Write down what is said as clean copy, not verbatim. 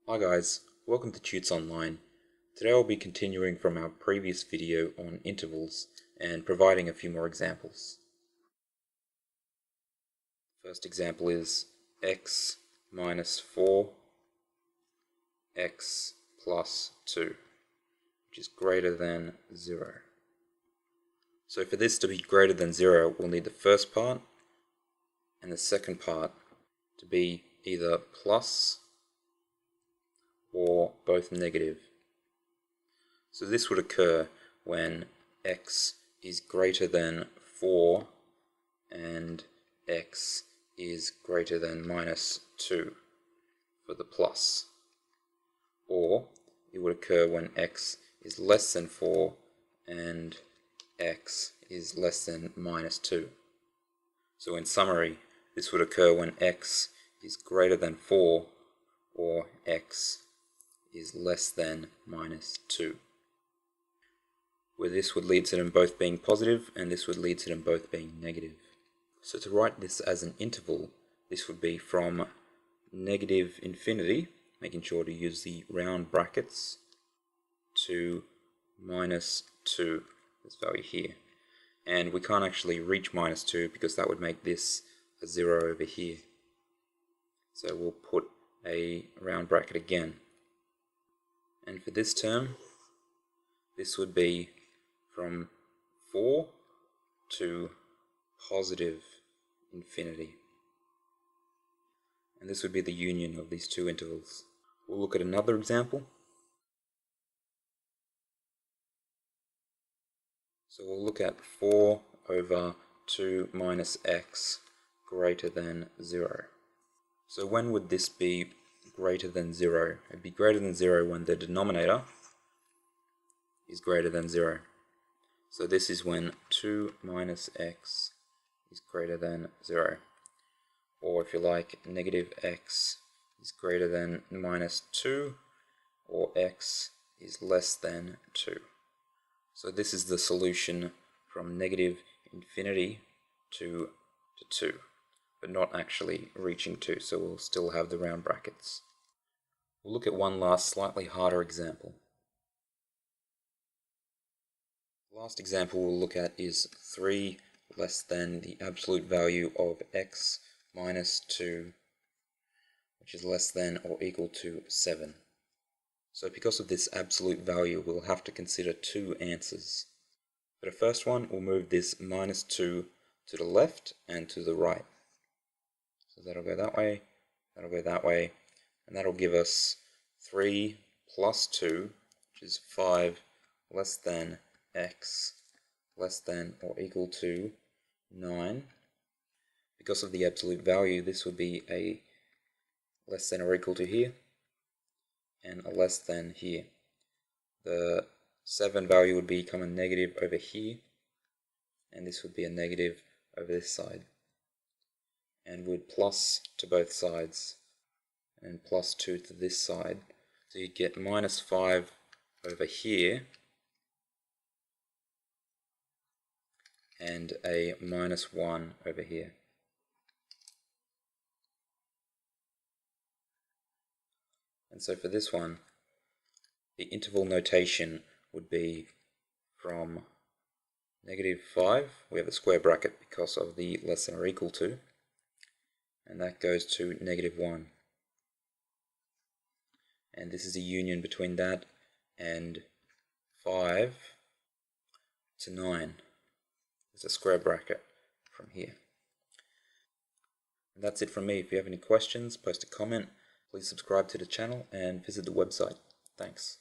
Hi guys, welcome to Tutes Online. Today I'll be continuing from our previous video on intervals and providing a few more examples. First example is x minus 4, x plus 2, which is greater than 0. So for this to be greater than 0, we'll need the first part and the second part to be either plus or both negative. So this would occur when x is greater than 4 and x is greater than minus 2 for the plus. Or it would occur when x is less than 4 and x is less than minus 2. So in summary, this would occur when x is greater than 4 or x is less than minus 2. Where this would lead to them both being positive and this would lead to them both being negative. So to write this as an interval, this would be from negative infinity, making sure to use the round brackets, to minus 2, this value here. And we can't actually reach minus 2 because that would make this a 0 over here. So we'll put a round bracket again. And for this term, this would be from 4 to positive infinity. And this would be the union of these two intervals. We'll look at another example. So we'll look at 4 over 2 minus x greater than 0. So when would this be greater than 0? It'd be greater than 0 when the denominator is greater than 0. So this is when 2 minus x is greater than 0. Or if you like, negative x is greater than minus 2, or x is less than 2. So this is the solution from negative infinity to 2. But not actually reaching 2, so we'll still have the round brackets. We'll look at one last slightly harder example. The last example we'll look at is 3 less than the absolute value of x minus 2, which is less than or equal to 7. So because of this absolute value, we'll have to consider two answers. For the first one, we'll move this minus 2 to the left and to the right. So that'll go that way, that'll go that way, and that'll give us 3 plus 2, which is 5, less than x, less than or equal to 9. Because of the absolute value, this would be a less than or equal to here, and a less than here. The 7 value would become a negative over here, and this would be a negative over this side. And would plus to both sides and plus 2 to this side, so you'd get minus 5 over here and a minus 1 over here. And so for this one, the interval notation would be from negative 5, we have a square bracket because of the less than or equal to, and that goes to negative 1. And this is a union between that and 5 to 9. There's a square bracket from here. And that's it from me. If you have any questions, post a comment, please subscribe to the channel and visit the website. Thanks.